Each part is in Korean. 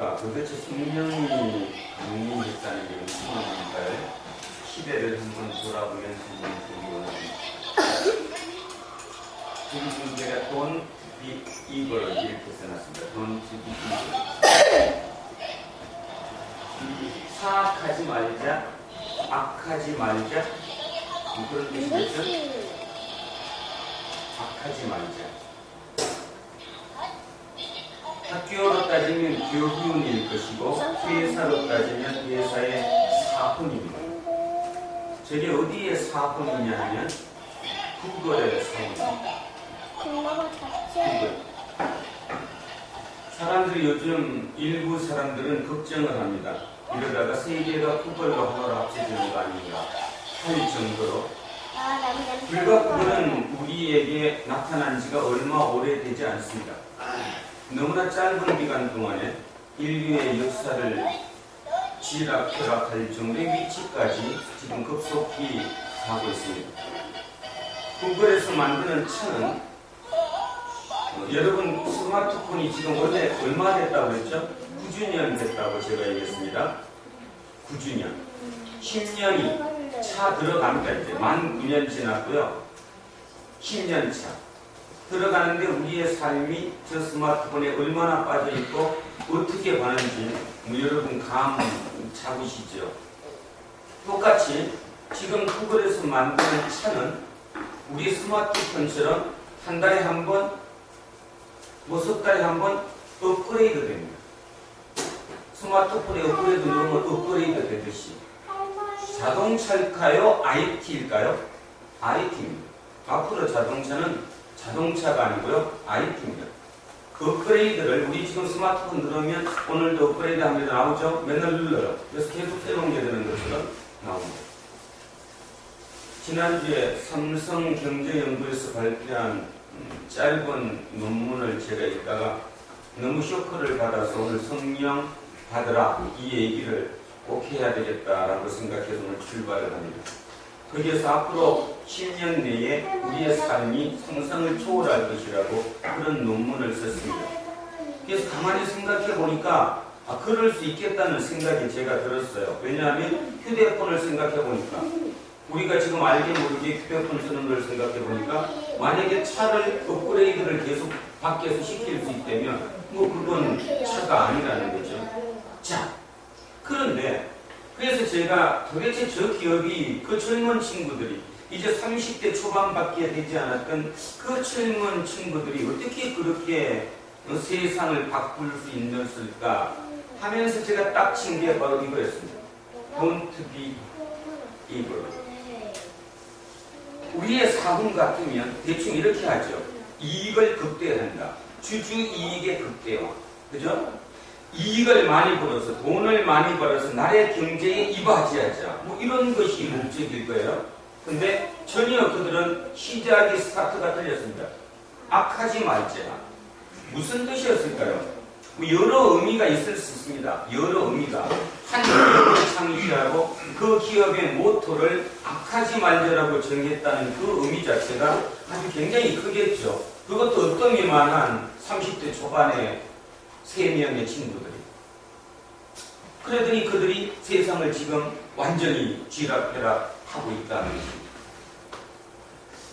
보니까 도대체 성령이 강림했다는 게 무슨 말인가요? 시대를 한번 돌아보면 한번 보기 원합니다. 지금 문제가 Don't be evil 이렇게 써놨습니다. Don't be evil. 사악하지 말자, 악하지 말자, 그런 뜻이겠죠? 악하지 말자. 학교로 따지면 교훈일 것이고 회사로 따지면 회사의 사훈입니다. 저게 어디에 사훈이냐 하면 구글의 사훈입니다. 구글. 사람들이 요즘 일부 사람들은 걱정을 합니다. 이러다가 세계가 구글과 하나로 합쳐지는 거 아닌가 할 정도로 불과 구글은 우리에게 나타난 지가 얼마 오래되지 않습니다. 너무나 짧은 기간 동안에 인류의 역사를 쥐락펴락할 정도의 위치까지 지금 급속히 가고 있습니다. 구글에서 만드는 차는 여러분 스마트폰이 지금 원래 얼마 됐다고 했죠? 9주년 됐다고 제가 얘기했습니다. 9주년. 10년이 차 들어갑니다. 이제 만 9년 지났고요. 10년 차. 들어가는데 우리의 삶이 저 스마트폰에 얼마나 빠져있고 어떻게 가는지 여러분 감 잡으시죠? 똑같이 지금 구글에서 만드는 차는 우리 스마트폰처럼 한 달에 한 번, 뭐 석 달에 한 번 업그레이드 됩니다. 스마트폰에 업그레이드 누르면 업그레이드 되듯이 자동차일까요? IT일까요? IT입니다. 앞으로 자동차는 자동차가 아니고요. IT입니다. 그 업그레이드를 우리 지금 스마트폰 누르면 오늘도 업그레이드 하면 나오죠? 맨날 눌러요. 그래서 계속 새로운 게 되는 것처럼 나옵니다. 지난주에 삼성경제연구에서 발표한 짧은 논문을 제가 읽다가 너무 쇼크를 받아서 오늘 성령 받으라 이 얘기를 꼭 해야 되겠다라고 생각해서 오늘 출발을 합니다. 거기에서 앞으로 10년 내에 우리의 삶이 상상을 초월할 것이라고 그런 논문을 썼습니다. 그래서 가만히 생각해 보니까 그럴 수 있겠다는 생각이 제가 들었어요. 왜냐하면 휴대폰을 생각해 보니까 우리가 지금 알게 모르게 휴대폰 쓰는 걸 생각해 보니까 만약에 차를 업그레이드를 계속 밖에서 시킬 수 있다면 뭐 그건 차가 아니라는 거죠. 자, 그런데 그래서 제가 도대체 저 기업이 그 젊은 친구들이 이제 30대 초반밖에 되지 않았던 그 젊은 친구들이 어떻게 그렇게 세상을 바꿀 수 있었을까 하면서 제가 딱 친 게 바로 이거였습니다. Don't be evil. 우리의 사훈 같으면 대충 이렇게 하죠. 이익을 극대화한다. 주주 이익의 극대화. 그죠? 이익을 많이 벌어서 돈을 많이 벌어서 나라의 경제에 이바지하자. 뭐 이런 것이 목적일 거예요. 근데 전혀 그들은 시작의 스타트가 틀렸습니다. 악하지 말자. 무슨 뜻이었을까요? 뭐 여러 의미가 있을 수 있습니다. 여러 의미가. 한 기업을 창시하고 그 기업의 모토를 악하지 말자라고 정했다는 그 의미 자체가 아주 굉장히 크겠죠. 그것도 어떤 이만한 30대 초반의 3명의 친구들이. 그러더니 그들이 세상을 지금 완전히 쥐락펴락 하고 있다는 것입니다.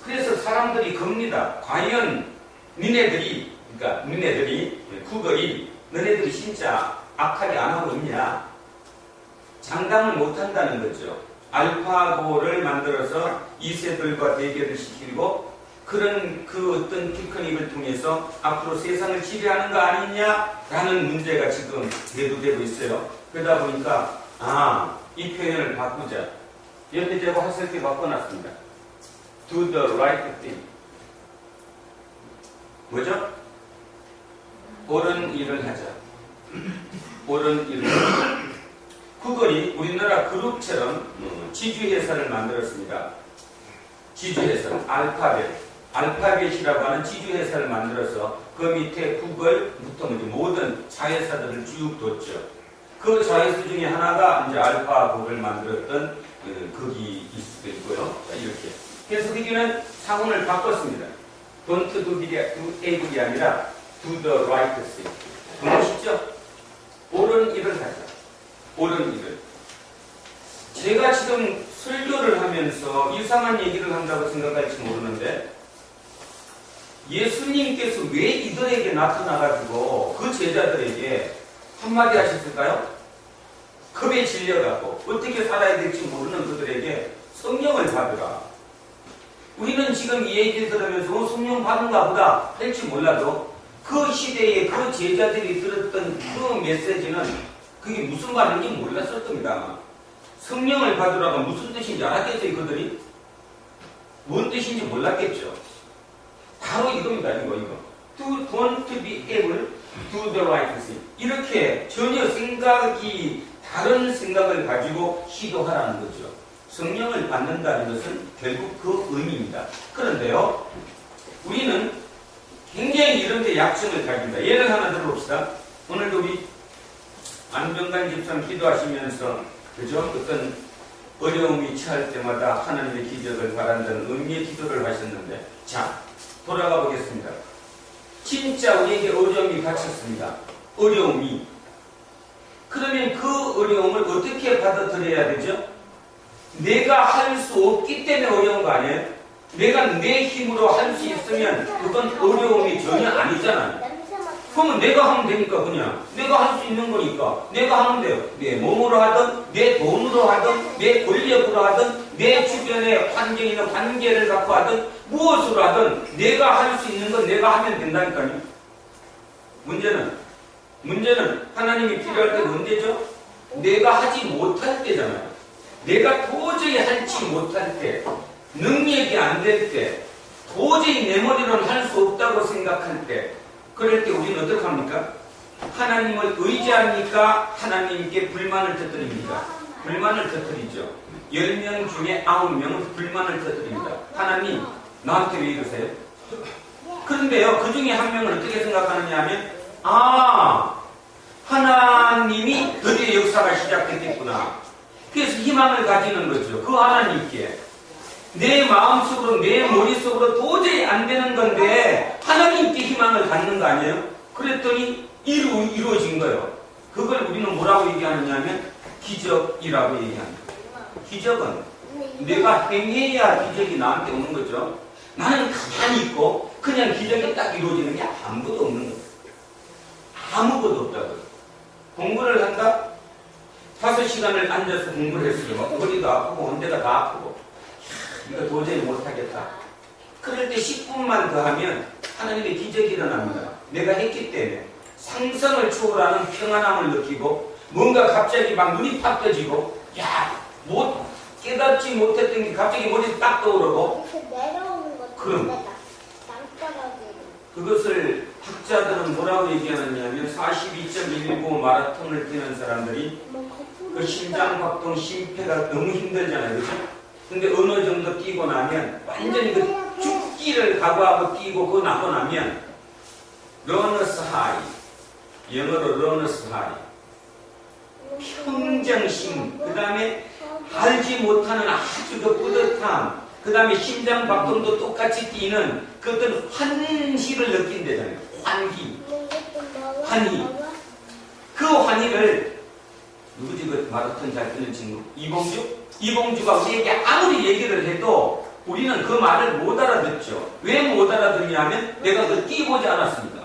그래서 사람들이 겁니다. 과연 니네들이 구글이 너네들이 진짜 악하게 안 하고 있냐? 장담을 못 한다는 거죠. 알파고를 만들어서 2세들과 대결을 시키고 그런 그 어떤 테크닉을 통해서 앞으로 세상을 지배하는 거 아니냐라는 문제가 지금 대두되고 있어요. 그러다 보니까 이 표현을 바꾸자. 옆에 제가 화살표 바꿔놨습니다. Do the right thing. 뭐죠? 옳은 일을 하자. 옳은 일을 하자. 구글이 우리나라 그룹처럼 지주회사를 만들었습니다. 지주회사, 알파벳이라고 하는 지주회사를 만들어서 그 밑에 구글부터 모든 자회사들을 쭉 뒀죠. 그 자회사 중에 하나가 이제 알파고를 만들었던 거기 있을 수도 있고요. 자, 이렇게. 그래서 거기는 상훈을 바꿨습니다. Don't do evil이 아니라 Do the right thing. 멋있죠? 옳은 옳은 일을. 제가 지금 설교를 하면서 이상한 얘기를 한다고 생각할지 모르는데 예수님께서 왜 이들에게 나타나가지고 그 제자들에게 한마디 하셨을까요? 겁에 질려가고 어떻게 살아야 될지 모르는 그들에게 성령을 받으라. 우리는 지금 이 얘기를 들으면서 성령 받은가 보다 할지 몰라도 그 시대에 그 제자들이 들었던 그 메시지는 그게 무슨 말인지 몰랐을 겁니다. 성령을 받으라가 무슨 뜻인지 알았겠어요, 그들이? 뭔 뜻인지 몰랐겠죠. 바로 이겁니다, 이거. Don't be able to do the right thing. 이렇게 전혀 생각이 다른 생각을 가지고 시도하라는 거죠. 성령을 받는다는 것은 결국 그 의미입니다. 그런데요, 우리는 굉장히 이런 데 약점을 가집니다. 예를 하나 들어봅시다. 오늘도 우리 안병관 집사님 기도하시면서 그죠? 어떤 어려움이 처할 때마다 하나님의 기적을 바란다는 의미의 기도를 하셨는데, 자, 돌아가 보겠습니다. 진짜 우리에게 어려움이 닥쳤습니다. 어려움이. 그러면 그 어려움을 어떻게 받아들여야 되죠? 내가 할 수 없기 때문에 어려운 거 아니에요? 내가 내 힘으로 할 수 있으면 그건 어려움이 전혀 아니잖아요. 그러면 내가 하면 되니까 그냥 내가 할 수 있는 거니까 내가 하면 돼요. 내 몸으로 하든 내 돈으로 하든 내 권력으로 하든 내 주변의 환경이나 관계를 갖고 하든 무엇으로 하든 내가 할 수 있는 건 내가 하면 된다니까요. 문제는 하나님이 필요할 때는 언제죠? 내가 하지 못할 때잖아요. 내가 도저히 하지 못할 때, 능력이 안 될 때, 도저히 내 머리로는 할 수 없다고 생각할 때, 그럴 때 우리는 어떻게 합니까? 하나님을 의지합니까? 하나님께 불만을 터뜨립니다. 불만을 터뜨리죠. 10명 중에 9명은 불만을 터뜨립니다. 하나님, 나한테 왜 이러세요? 그런데요, 그 중에 한 명은 어떻게 생각하느냐 하면, 하나님이 드디어 역사가 시작됐겠구나. 그래서 희망을 가지는 거죠. 그 하나님께. 내 마음속으로, 내 머릿속으로 도저히 안 되는 건데 하나님께 희망을 갖는 거 아니에요? 그랬더니 이루어진 거예요. 그걸 우리는 뭐라고 얘기하느냐 하면 기적이라고 얘기합니다. 기적은 내가 행해야 기적이 나한테 오는 거죠. 나는 가만히 있고 그냥 기적이 딱 이루어지는 게 아무것도 없는 거예요. 아무것도 없다고요. 공부를 한다? 5시간을 앉아서 공부를 했어요. 막 머리도 아프고 온데가 다 아프고 이거 도저히 못하겠다. 그럴 때 10분만 더 하면 하나님의 기적이 일어납니다. 내가 했기 때문에 상상을 초월하는 평안함을 느끼고 뭔가 갑자기 막 눈이 팍 떠지고 깨닫지 못했던 게 갑자기 머리에 딱 떠오르고 그럼 그것을 학자들은 뭐라고 얘기하느냐면 42.195 마라톤을 뛰는 사람들이 그 심장박동 심폐가 너무 힘들잖아요. 그렇죠? 근데 어느 정도 뛰고 나면 완전히 그 죽기를 각오하고 뛰고 그거 나고 나면 러너스 하이, 영어로 러너스 하이, 평정심, 그 다음에 알지 못하는 아주 그 뿌듯함, 그 다음에 심장박동도 똑같이 뛰는 그 어떤 환희를 느낀대잖아요. 환희. 그 환희를 누구지 그 마라톤 잘 뛰는 친구? 이봉주가 우리에게 아무리 얘기를 해도 우리는 그 말을 못 알아듣죠. 왜 못 알아듣냐 하면 내가 그걸 뛰어보지 않았습니다.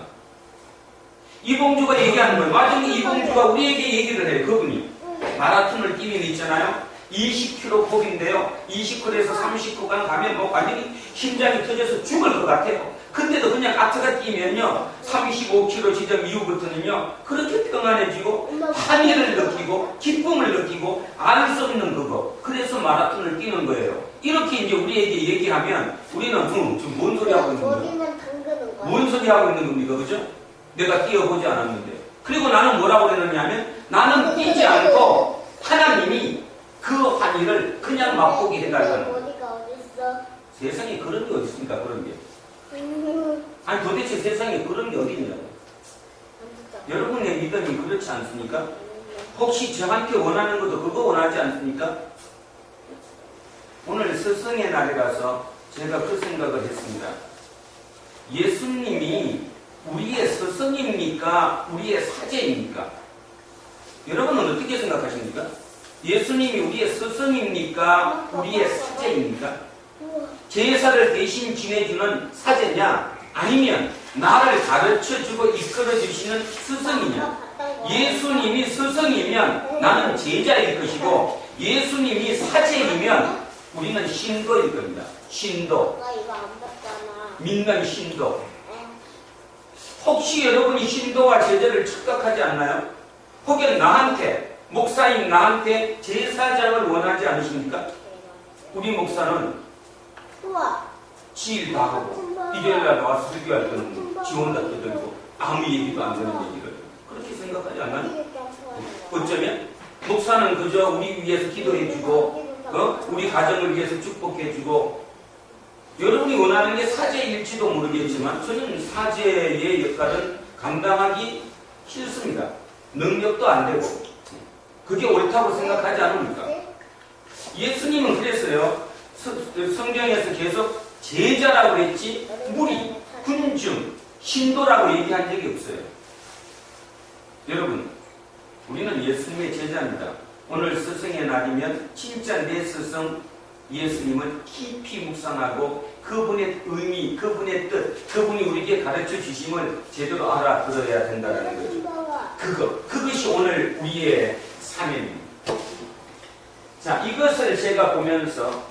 이봉주가 얘기하는 거예요. 나중에 이봉주가 우리에게 얘기를 해요. 그분이 마라톤을 뛰면 있잖아요. 20km 폭인데요. 20km에서 30km 가면 뭐 완전히 심장이 터져서 죽을 것 같아요. 근데도 그냥 아트가 뛰면요 35km 지점 이후부터는요 그렇게 평안해지고 환희를 느끼고 기쁨을 느끼고 알 수 없는 그거. 그래서 마라톤을 뛰는 거예요. 이렇게 이제 우리에게 얘기하면 우리는 지금 뭔 소리 하고 있는 거야? 뭔 소리 하고 있는 겁니까? 그죠? 내가 뛰어보지 않았는데. 그리고 나는 뭐라고 그랬느냐면 나는 뛰지 않고 하나님이 그 환희를 그냥 맛보게 해달라는 거예요. 세상에 그런 게 어디 있습니까? 그런 게. 아니 도대체 세상에 그런 게 어디 있냐고. 여러분의 믿음이 그렇지 않습니까? 혹시 저한테 원하는 것도 그거 원하지 않습니까? 오늘 스승의 날이라서 제가 그 생각을 했습니다. 예수님이 우리의 스승입니까? 우리의 사제입니까? 여러분은 어떻게 어떻게 생각하십니까? 예수님이 우리의 스승입니까? 우리의 사제입니까? 제사를 대신 지내주는 사제냐? 아니면 나를 가르쳐주고 이끌어주시는 스승이냐? 예수님이 스승이면 나는 제자일 것이고 예수님이 사제이면 우리는 신도일 겁니다. 신도. 민간 신도. 혹시 여러분이 신도와 제자를 착각하지 않나요? 혹은 나한테, 목사인 나한테 제사장을 원하지 않으십니까? 우리 목사는 지일 다 하고 일요일날 나와서 설교할 때는 지원다 떠들고 아무 얘기도 안 되는 얘기를 그렇게 생각하지 않나요? 어쩌면 목사는 그저 우리 위해서 기도해주고 우리 가정을 위해서 축복해주고 여러분이 원하는 게 사제일지도 모르겠지만 저는 사제의 역할은 감당하기 싫습니다. 능력도 안 되고 그게 옳다고 생각하지 않습니까? 예수님은 그랬어요. 성경에서 계속 제자라고 했지 무리, 군중, 신도라고 얘기한 적이 없어요. 여러분, 우리는 예수님의 제자입니다. 오늘 스승의 날이면 진짜 내 스승 예수님을 깊이 묵상하고 그분의 의미, 그분의 뜻, 그분이 우리에게 가르쳐 주심을 제대로 알아들어야 된다는 거죠. 그것이 오늘 우리의 사명입니다. 자, 이것을 제가 보면서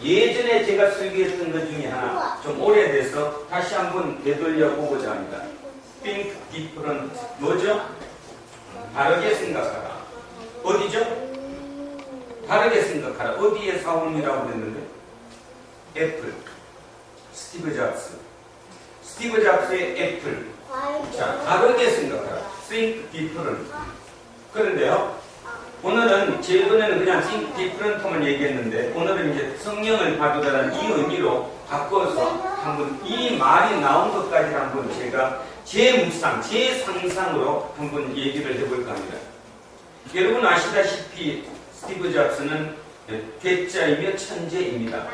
예전에 제가 설교했던 것 중에 하나 좀 오래돼서 다시 한번 되돌려 보고자 합니다. Think different. 뭐죠? 다르게 생각하라. 어디죠? 다르게 생각하라. 어디에 사원이라고 그랬는데? 애플. 스티브 잡스. 스티브 잡스의 애플. 자, 다르게 생각하라. Think different. 그런데요, 오늘은 제이번에는 그냥 think different만 얘기했는데 오늘은 이제 성령을 받으라는 이 의미로 바꿔서 한번 이 말이 나온 것까지 한번 제가 제 묵상, 제 상상으로 한번 얘기를 해볼까 합니다. 여러분 아시다시피 스티브 잡스는 괴짜이며 천재입니다.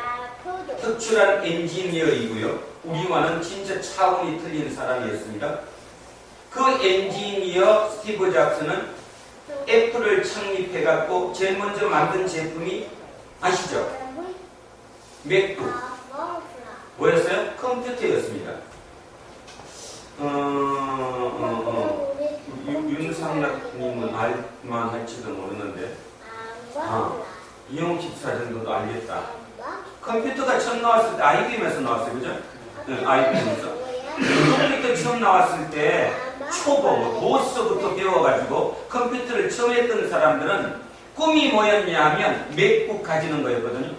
특출한 엔지니어이고요. 우리와는 진짜 차원이 틀린 사람이었습니다. 그 엔지니어 스티브 잡스는 애플을 창립해갖고 제일 먼저 만든 제품이 아시죠? 맥북. 뭐였어요? 컴퓨터였습니다. 윤상락님은 알만 할지도 모르는데 이용욱 집사 정도도 알겠다. 컴퓨터가 처음 나왔을 때 IBM에서 나왔어요. 그죠? IBM에서. 컴퓨터 처음 나왔을 때 초보, 모스부터 배워가지고 컴퓨터를 처음 했던 사람들은 꿈이 뭐였냐 하면 맥북 가지는 거였거든요.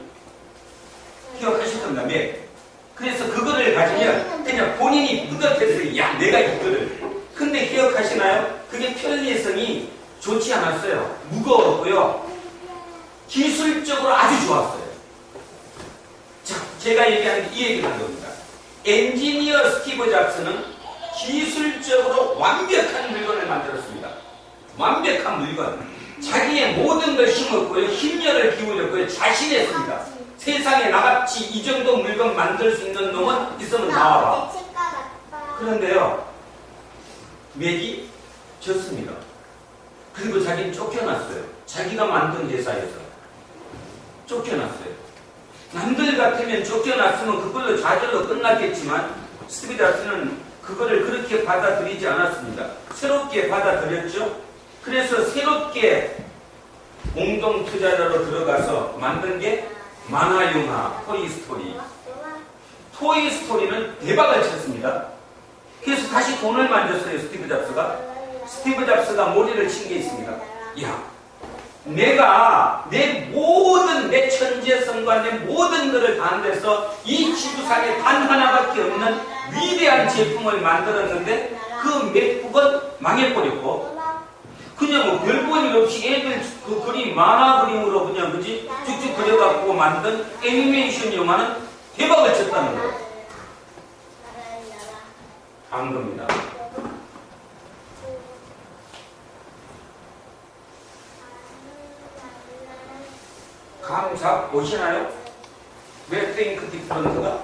기억하실 겁니다. 맥. 그래서 그거를 가지면 그냥 본인이 뿌듯해서 야 내가 이거를. 근데 기억하시나요? 그게 편리성이 좋지 않았어요. 무거웠고요. 기술적으로 아주 좋았어요. 자, 제가 얘기하는 게 이 얘기를 한 겁니다. 엔지니어 스티브 잡스는 기술적으로 완벽한 물건을 만들었습니다. 완벽한 물건. 자기의 모든 걸 심었고요. 힘력을 기울였고요. 자신했습니다. 세상에 나같이 이 정도 물건 만들 수 있는 놈은 있으면 나와라. 그런데요, 맥이 졌습니다. 그리고 자기는 쫓겨났어요. 자기가 만든 회사에서 쫓겨났어요. 남들 같으면 쫓겨났으면 그걸로 좌절로 끝났겠지만 스티브 잡스는 그거를 그렇게 받아들이지 않았습니다. 새롭게 받아들였죠. 그래서 새롭게 공동 투자자로 들어가서 만든 게 만화 영화 토이스토리. 토이스토리는 대박을 쳤습니다. 그래서 다시 돈을 만졌어요. 스티브 잡스가. 스티브 잡스가 머리를 친 게 있습니다. 야, 내가 내 모든 내 천재성과 내 모든 것을 다한데서 이 지구상에 단 하나밖에 없는 위대한 제품을 만들었는데 그 맥북은 망해버렸고 그냥 뭐 별 볼 일 없이 애들 그 그림 만화 그림으로 그냥 그지 쭉쭉 그려갖고 만든 애니메이션 영화는 대박을 쳤다는 거예요. 안 겁니다. 감 잡보시나요? 왜 think different가?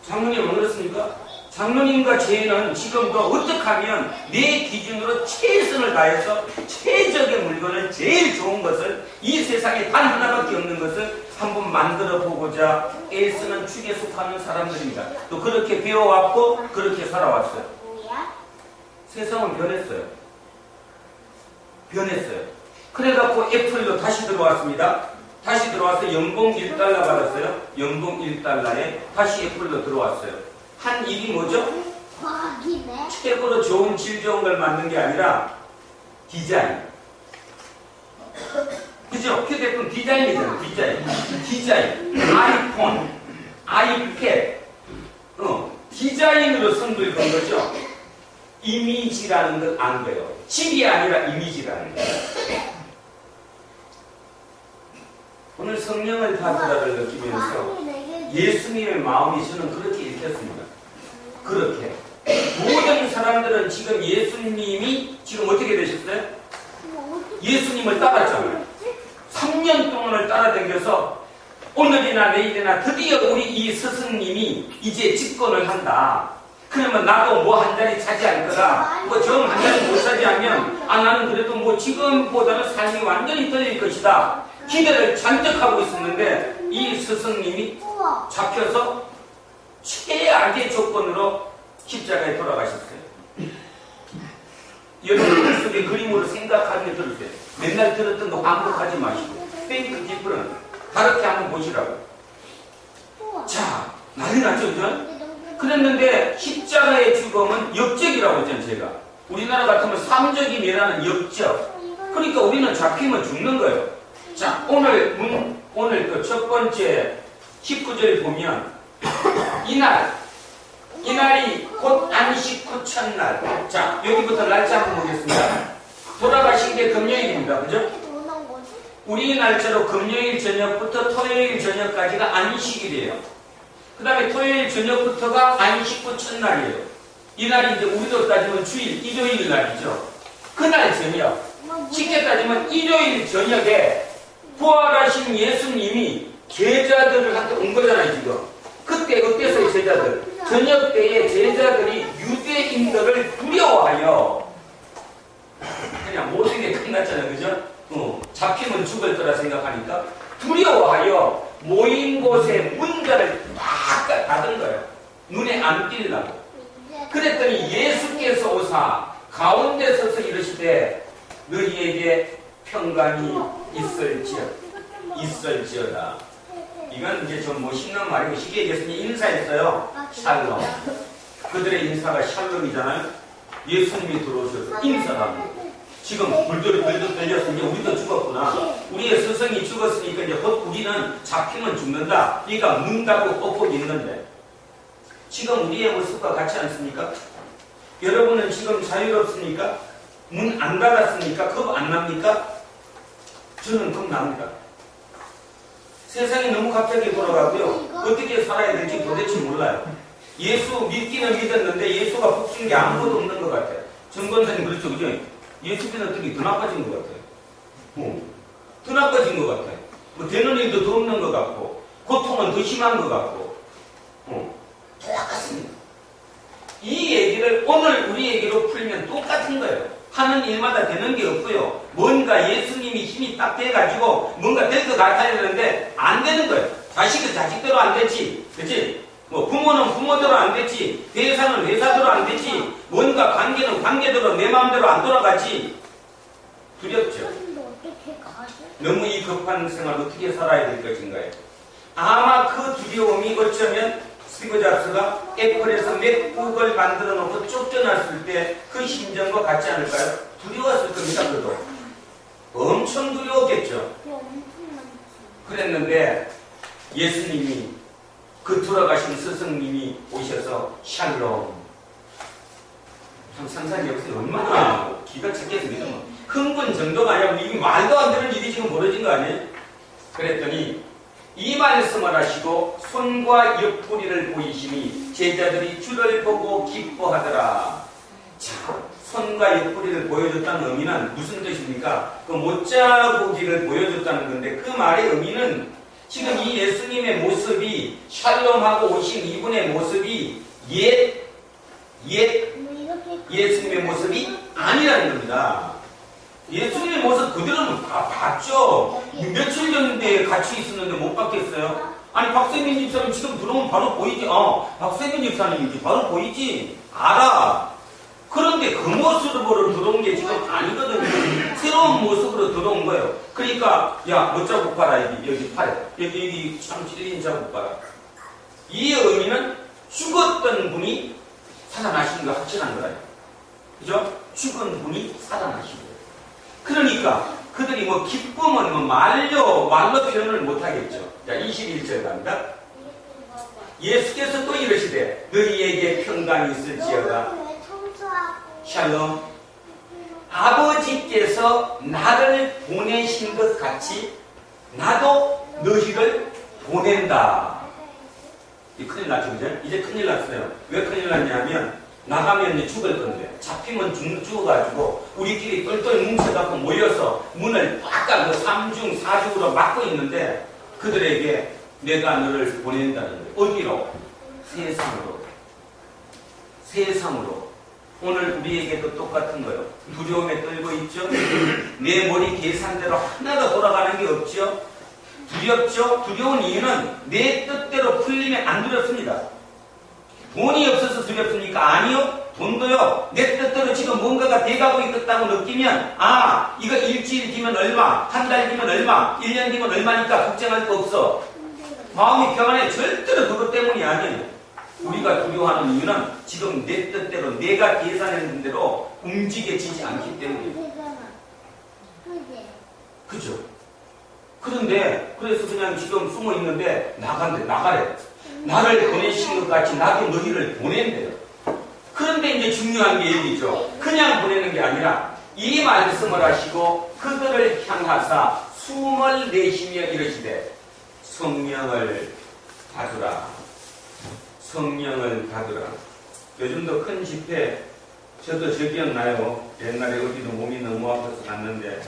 장모님 안 그렇습니까? 장로님과 제인은 지금도 어떻게 하면 내 기준으로 최선을 다해서 최적의 물건을 제일 좋은 것을 이 세상에 단 하나밖에 없는 것을 한번 만들어 보고자 애쓰는 축에 속하는 사람들입니다. 또 그렇게 배워왔고 그렇게 살아왔어요. 세상은 변했어요. 그래갖고 애플로 다시 들어왔습니다. 다시 들어와서 연봉 1달러 받았어요. 연봉 1달러에 다시 애플로 들어왔어요. 한 일이 뭐죠? 최고로 좋은 질 좋은 걸 만든 게 아니라 디자인. 그죠? 휴대폰 디자인이잖아요. 디자인. 아이폰, 아이패드. 디자인으로 선두를 건 거죠. 이미지라는 걸 안 거예요. 질이 아니라 이미지라는 거예요. 오늘 성령을 받으라를 느끼면서 예수님의 마음이 저는 그렇게 읽혔습니다. 그렇게. 모든 사람들은 지금 예수님이 지금 어떻게 되셨어요? 예수님을 따랐잖아요. 3년 동안을 따라다녀서 오늘이나 내일이나 드디어 우리 이 스승님이 이제 집권을 한다. 그러면 나도 뭐 한 자리 차지할 거다. 뭐 정 한 자리 못 차지하면 나는 그래도 뭐 지금보다는 삶이 완전히 틀릴 것이다. 기대를 잔뜩 하고 있었는데 이 스승님이 잡혀서 최악의 조건으로 십자가에 돌아가셨어요. 여러분 머릿속에 그림으로 생각하는 게 들으세요. 맨날 들었던 거 반복하지 마시고 think different. 다르게 한번 보시라고. 자, 난리 났죠, 그죠? 그랬는데 십자가의 죽음은 역적이라고 했잖아요, 제가. 우리나라 같으면 삼적임이라는 역적. 그러니까 우리는 잡히면 죽는 거예요. 자, 오늘 그 첫 번째 19절 보면 이날이 곧 안식 후 첫날. 자, 여기부터 날짜 한번 보겠습니다. 돌아가신 게 금요일입니다. 그죠? 우리 날짜로 금요일 저녁부터 토요일 저녁까지가 안식일이에요. 그 다음에 토요일 저녁부터가 안식 후 첫날이에요. 이날이 이제 우리도 따지면 주일, 일요일 날이죠. 그날 저녁. 쉽게 따지면 일요일 저녁에 부활하신 예수님이 제자들한테 온 거잖아요, 지금. 그때 어땠어요, 제자들? 저녁 때에 제자들이 유대인들을 두려워하여 그냥 모든 게 끝났잖아요, 그죠? 잡히면 죽을 거라 생각하니까 두려워하여 모인 곳에 문자를 딱 닫은 거예요. 눈에 안 띄려고. 그랬더니 예수께서 오사 가운데 서서 이르시되 너희에게 평강이 있을지어다. 이건 이제 좀 멋있는 말이고 쉽게 얘기해서 인사했어요. 샬롬. 그들의 인사가 샬롬이잖아요. 예수님이 들어오셔서 인사합니다. 지금 불도 들렸으니 우리도 죽었구나. 우리의 스승이 죽었으니까 이제 곧 우리는 잡히면 죽는다. 그러니까 문 닫고 뻑뻑 있는데 지금 우리의 모습과 같지 않습니까? 여러분은 지금 자유롭습니까? 문 안 닫았습니까? 겁 안 납니까? 저는 겁 납니다. 세상이 너무 갑자기 돌아가고요. 어떻게 살아야 될지 도대체 몰라요. 예수 믿기는 믿었는데 예수가 복수인 게 아무것도 없는 것 같아요. 정권사님 그렇죠, 그죠? 예수 믿었더니 더 나빠진 것 같아요. 더 나빠진 것 같아요. 뭐 되는 일도 더 없는 것 같고 고통은 더 심한 것 같고 똑같습니다. 이 얘기를 오늘 우리 얘기로 풀면 똑같은 거예요. 하는 일마다 되는 게 없고요. 뭔가 예수님이 힘이 딱 돼가지고 뭔가 될 것 같아야 되는데 안 되는 거예요. 자식은 자식대로 안 되지. 그치? 뭐 부모는 부모대로 안 되지. 회사는 회사대로 안 되지. 뭔가 관계는 관계대로 내 마음대로 안 돌아가지. 두렵죠. 너무 이 급한 생활 어떻게 살아야 될 것인가요? 아마 그 두려움이 어쩌면 스티브 잡스가 애플에서 맥북을 만들어 놓고 쫓겨났을 때 그 심정과 같지 않을까요? 두려웠을 겁니다. 그도 엄청 두려웠겠죠. 그랬는데 예수님이 그 돌아가신 스승님이 오셔서 샬롬. 참 상상이 없어요. 얼마나 기가 차겠습니까? 흥분 정도가 아니라 이게 말도 안 되는 일이 지금 벌어진 거 아니에요? 그랬더니 이 말씀을 하시고 손과 옆구리를 보이시니 제자들이 주를 보고 기뻐하더라. 자, 손과 옆구리를 보여줬다는 의미는 무슨 뜻입니까? 그 못자국이를 보여줬다는 건데 그 말의 의미는 지금 이 예수님의 모습이 샬롬하고 오신 이분의 모습이 옛 예수님의 모습이 아니라는 겁니다. 예수님의 모습 그대로는 다 봤죠. 며칠 전인데 같이 있었는데 못 봤겠어요? 아니 박세민 집사님 지금 들어오면 바로 보이지. 박세민 집사님이지. 바로 보이지. 알아. 그런데 그 모습으로 들어온 게 지금 아니거든요. 새로운 모습으로 들어온 거예요. 그러니까 야 뭐 자국 봐라. 여기 팔에 여기 참 찔린 자국 봐라. 이 의미는 죽었던 분이 살아나신 거 확실한 거예요. 그죠? 죽은 분이 살아나신 거예요. 그러니까 그들이 뭐 기쁨은 뭐 말로 표현을 못하겠죠. 자 21절 갑니다. 예수께서 또 이르시되 너희에게 평강이 있을지어다. 샬롬. 아버지께서 나를 보내신 것 같이 나도 너희를 보낸다. 이제 큰일 났죠, 그죠? 이제 큰일 났어요. 왜 큰일 났냐면 나가면 이제 죽을 건데 잡히면 죽어가지고 우리끼리 똘똘 뭉쳐갖고 모여서 문을 꽉 그 3중 4중으로 막고 있는데 그들에게 내가 너를 보낸다는 거예요. 어디로? 세상으로. 오늘 우리에게도 똑같은 거예요. 두려움에 떨고 있죠? 내 머리 계산대로 하나도 돌아가는 게 없죠? 두렵죠? 두려운 이유는 내 뜻대로 풀리면 안 두렵습니다. 돈이 없어서 두렵습니까? 아니요. 돈도요. 내 뜻대로 지금 뭔가가 돼가고 있다고 느끼면 이거 일주일 뒤면 얼마, 한 달 뒤면 얼마, 1년 뒤면 얼마니까 걱정할 거 없어. 마음이 평안해. 절대로 그것 때문이 아니에요. 우리가 두려워하는 이유는 지금 내 뜻대로 내가 계산했는 대로 움직여지지 않기 때문이에요. 그죠? 그런데 그래서 그냥 지금 숨어 있는데 나가래. 나를 보내신 것 같이 나도 너희를 보낸대요. 그런데 이제 중요한 게 얘기죠. 그냥 보내는 게 아니라 이 말씀을 하시고 그들을 향하사 숨을 내쉬며 이르시되 성령을 받으라. 성령을 받으라. 요즘도 큰 집회 저도 저 기억나요. 옛날에 어디도 몸이 너무 아파서 갔는데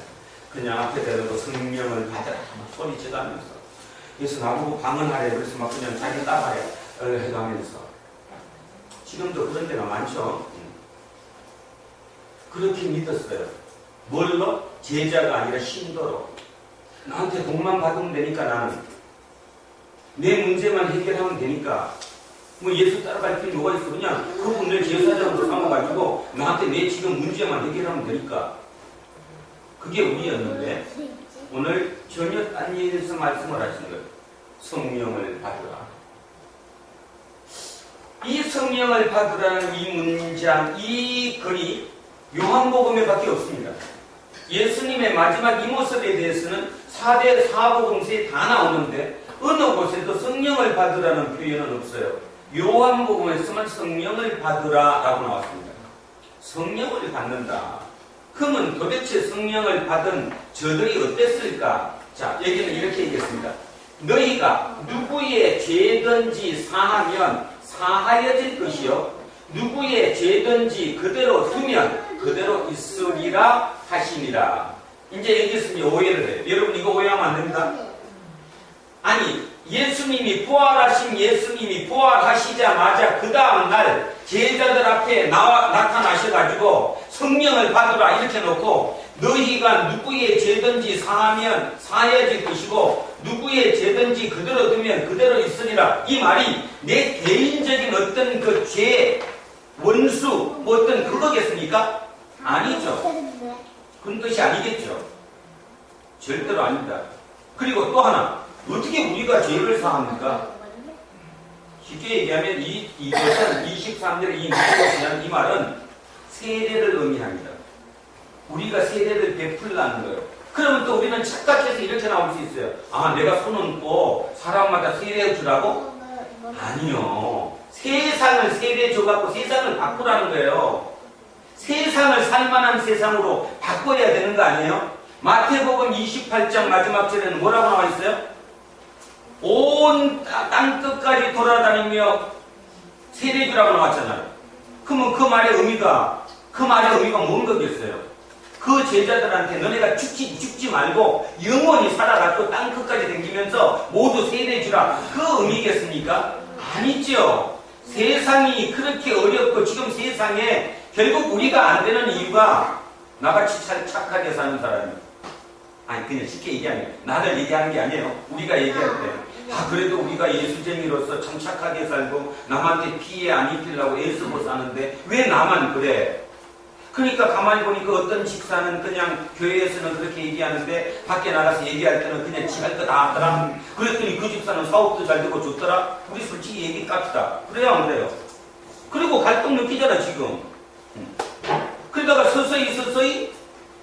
그냥 앞에 대고 성령을 받으라 막 소리쳐가면서 그래서 나보고 방언하래. 그래서 막 그냥 자기 따라해 해가면서 지금도 그런 데가 많죠. 그렇게 믿었어요. 뭘로? 제자가 아니라 신도로. 나한테 돈만 받으면 되니까 나는 내 문제만 해결하면 되니까 뭐 예수 따라갈 필요 뭐가 있어. 그냥 그분을 제사장으로 삼아가지고 나한테 내 지금 문제만 해결하면 되니까 그게 우리였는데 오늘 전혀 딴 얘기에서 말씀을 하신 거예요. 성령을 받으라. 이 성령을 받으라는 이 문장, 이 글이 요한복음에 밖에 없습니다. 예수님의 마지막 이 모습에 대해서는 4대 사복음서에 다 나오는데 어느 곳에도 성령을 받으라는 표현은 없어요. 요한복음에서만 성령을 받으라라고 나왔습니다. 성령을 받는다. 그러면 도대체 성령을 받은 저들이 어땠을까? 자, 여기는 이렇게 얘기했습니다. 너희가 누구의 죄든지 사하면 사하여질 것이요 누구의 죄든지 그대로 두면 그대로 있으리라 하시니라. 이제 여기서 오해를 해요. 여러분 이거 오해하면 안 됩니다. 아니 예수님이 부활하시자마자 그 다음 날 제자들 앞에 나타나셔가지고 성령을 받으라 이렇게 놓고 너희가 누구의 죄든지 사하면 사해질 것이고 누구의 죄든지 그대로 두면 그대로 있으리라. 이 말이 내 개인적인 어떤 그 죄, 원수, 뭐 어떤 그거겠습니까? 아니죠. 그런 뜻이 아니겠죠. 절대로 아닙니다. 그리고 또 하나, 어떻게 우리가 죄를 사합니까? 쉽게 얘기하면 이것은 23절 이 말은 세례를 의미합니다. 우리가 세례를 베풀라는 거예요. 그러면 또 우리는 착각해서 이렇게 나올 수 있어요. 내가 손 얹고 사람마다 세례해 주라고? 아니요. 세상을 세례해 줘갖고 세상을 바꾸라는 거예요. 세상을 살만한 세상으로 바꿔야 되는 거 아니에요? 마태복음 28장 마지막 절에는 뭐라고 나와 있어요? 온 땅끝까지 돌아다니며 세례해 주라고 나왔잖아요. 그러면 그 말의 의미가 뭔 거겠어요? 그 제자들한테 너네가 죽지 말고 영원히 살아가지고 땅끝까지 다니면서 모두 세례해 주라. 그 의미겠습니까? 아니죠. 세상이 그렇게 어렵고 지금 세상에 결국 우리가 안 되는 이유가 나같이 착하게 사는 사람이, 아니 그냥 쉽게 얘기하면 나를 얘기하는 게 아니에요. 우리가 얘기할 때 그래도 우리가 예수쟁이로서 참 착하게 살고 남한테 피해 안 입히려고 애쓰고 사는데 왜 나만 그래? 그러니까 가만히 보니까 어떤 집사는 그냥 교회에서는 그렇게 얘기하는데 밖에 나가서 얘기할 때는 그냥 지 할 거 다 하더라. 그랬더니 그 집사는 사업도 잘 되고 좋더라. 우리 솔직히 얘기 깝시다. 그래요 안 그래요? 그리고 갈등 느끼잖아 지금. 그러다가 서서히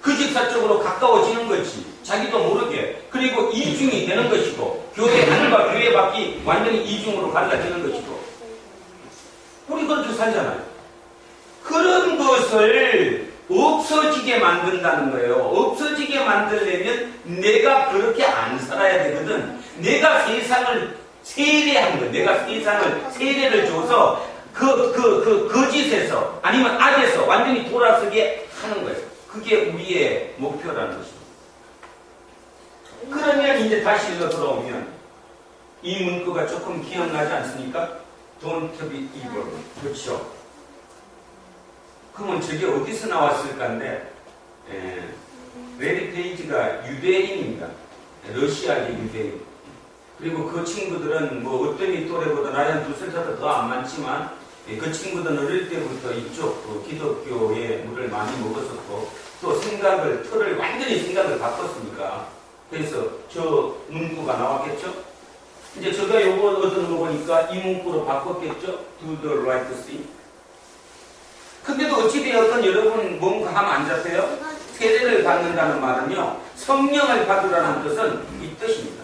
그 집사 쪽으로 가까워지는 거지. 자기도 모르게. 그리고 이중이 되는 것이고 교회 안과 교회 밖이 완전히 이중으로 갈라지는 것이고 우리 그렇게 살잖아요. 그런 것을 없어지게 만든다는 거예요. 없어지게 만들려면 내가 그렇게 안 살아야 되거든. 내가 세상을 세례한 거, 내가 세상을 세례를 줘서 그 거짓에서 아니면 악에서 완전히 돌아서게 하는 거예요. 그게 우리의 목표라는 것입니다. 그러면 이제 다시 일로 돌아오면 이 문구가 조금 기억나지 않습니까? Don't be evil. 그렇죠? 그러면 저게 어디서 나왔을까인데 레리 페이지가 유대인입니다. 러시아계 유대인. 그리고 그 친구들은 뭐 어떤 또래보다 나이 한 두세 살 더 안 많지만 그 친구들은 어릴 때부터 이쪽 기독교의 물을 많이 먹었었고 또 틀을 완전히 생각을 바꿨으니까 그래서 저 문구가 나왔겠죠? 이제 제가 요거 얻은 거 보니까 이 문구로 바꿨겠죠? Do the right thing. 근데도 어찌되었건 여러분 뭔가 하면 안 잡혀요? 세례를 받는다는 말은요, 성령을 받으라는 뜻은 이 뜻입니다.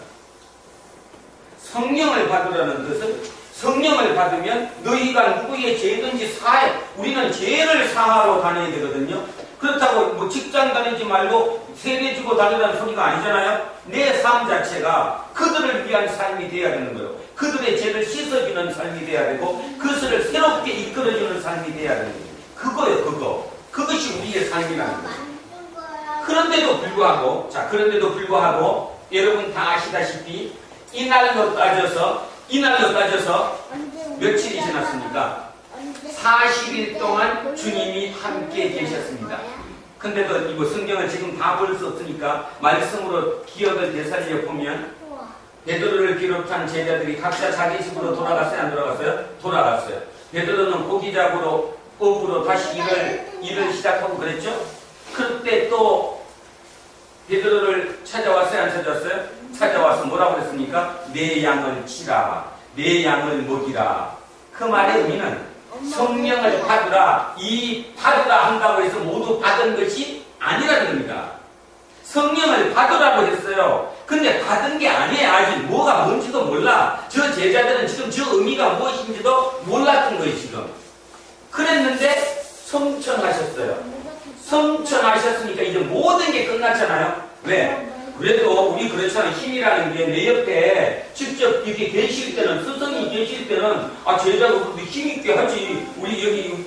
성령을 받으라는 뜻은 성령을 받으면 너희가 누구의 죄든지 사해. 우리는 죄를 사하러 다녀야 되거든요. 그렇다고 뭐 직장 다니지 말고 세례 주고 다니라는 소리가 아니잖아요. 내 삶 자체가 그들을 위한 삶이 돼야 되는 거예요. 그들의 죄를 씻어주는 삶이 돼야 되고 그것을 새롭게 이끌어주는 삶이 돼야 되는 거예요. 그거예요, 그거. 그것이 우리의 삶이라는 거예요. 그런데도 불구하고 여러분 다 아시다시피 이날로 따져서 며칠이 지났습니까? 40일 동안 주님이 함께 계셨습니다. 근데도 이거 성경을 지금 다 볼 수 없으니까 말씀으로 기억을 되살려 보면 베드로를 비롯한 제자들이 각자 자기 집으로 돌아갔어요? 안 돌아갔어요? 돌아갔어요. 베드로는 고기 잡으러 업으로 다시 일을 시작하고 그랬죠? 그때 또 베드로를 찾아왔어요? 안 찾아왔어요? 찾아와서 뭐라고 그랬습니까? 내 양을 치라, 내 양을 먹이라. 그 말의 의미는 성령을 받으라, 이 받으라 한다고 해서 모두 받은 것이 아니라는 겁니다. 성령을 받으라고 했어요. 근데 받은 게 아니에요. 아직 뭐가 뭔지도 몰라. 저 제자들은 지금 저 의미가 무엇인지도 몰랐던 거예요 지금. 그랬는데 성천하셨어요. 성천하셨으니까 이제 모든 게 끝났잖아요. 왜? 그래도 우리 그렇잖아요. 힘이라는 게 내 옆에 직접 이렇게 계실 때는, 스승이 계실 때는 제자가 그래도 힘있게 하지. 우리 여기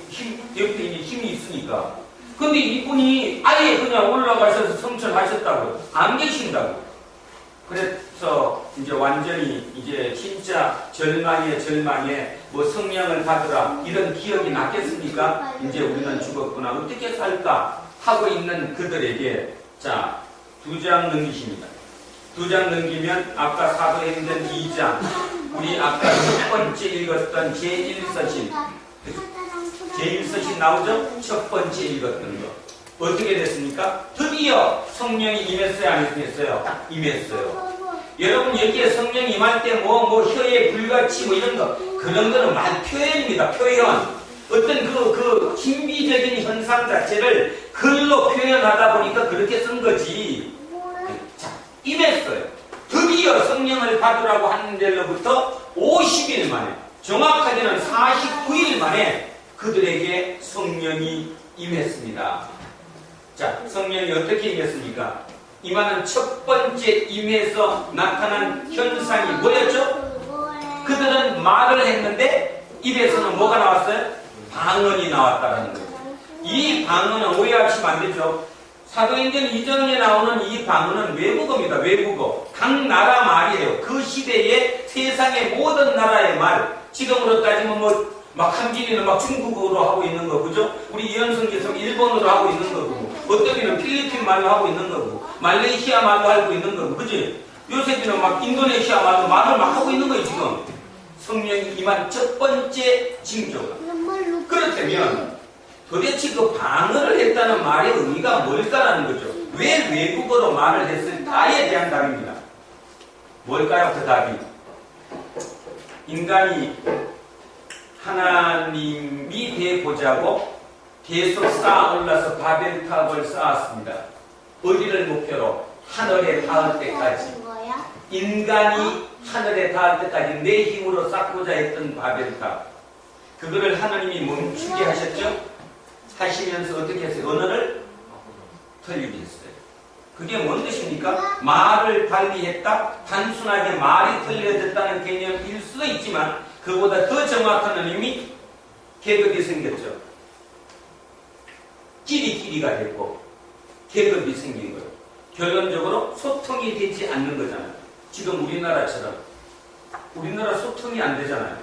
옆에 힘이 있으니까. 근데 이분이 아예 그냥 올라가셔서 성천하셨다고, 안 계신다고. 그래서 이제 완전히 이제 진짜 절망에 뭐 성령을 받으라 이런 기억이 났겠습니까? 이제 우리는 죽었구나. 어떻게 살까? 하고 있는 그들에게 자, 2장 넘기십니다. 2장 넘기면 아까 사도행전 2장 우리 아까 첫 번째 읽었던 제1서신 나오죠? 첫 번째 읽었던 거. 어떻게 됐습니까? 드디어 성령이 임했어요? 안 임했어요? 임했어요. 여러분 여기에 성령이 임할 때 뭐 혀에 불같이 뭐 이런 거 그런 거는 말 표현입니다. 표현. 어떤 그 신비적인 현상 자체를 글로 표현하다 보니까 그렇게 쓴 거지. 자, 임했어요. 드디어 성령을 받으라고 하는 데로부터 50일 만에, 정확하게는 49일 만에 그들에게 성령이 임했습니다. 자, 성령이 어떻게 임했습니까? 임하는 첫 번째 임해서 나타난 현상이 뭐였죠? 그들은 말을 했는데 입에서는 뭐가 나왔어요? 방언이 나왔다는 거예요. 이 방언은 오해하시면 안 되죠. 사도행전 2장에 나오는 이 방언은 외국어입니다. 외국어. 각 나라 말이에요. 그 시대의 세상의 모든 나라의 말. 지금으로 따지면 막 한진이는 막 중국어로 하고 있는 거, 그죠? 우리 이현성 계속 일본어로 하고 있는 거고, 어떤 필리핀 말로 하고 있는 거고, 말레이시아 말로 하고 있는 거고, 그지? 요새는 막 인도네시아 말로 말을 막 하고 있는 거예요, 지금. 성령이 임한 첫 번째 징조가. 그렇다면 도대체 그 방언을 했다는 말의 의미가 뭘까라는 거죠. 왜 외국어로 말을 했을까에 대한 답입니다. 뭘까요, 그 답이? 인간이 하나님이 되보자고 계속 쌓아 올라서 바벨탑을 쌓았습니다. 어디를 목표로? 하늘에 닿을 때까지. 인간이 하늘에 닿을 때까지 내 힘으로 쌓고자 했던 바벨탑. 그거를 하나님이 멈추게 하셨죠? 하시면서 어떻게 했어요? 언어를 틀리게 했어요. 그게 뭔 뜻입니까? 말을 달리 했다? 단순하게 말이 틀려졌다는 개념일 수도 있지만 그보다 더 정확한 의미 계급이 생겼죠. 끼리끼리가 됐고 계급이 생긴 거예요. 결론적으로 소통이 되지 않는 거잖아요. 지금 우리나라처럼 우리나라 소통이 안 되잖아요.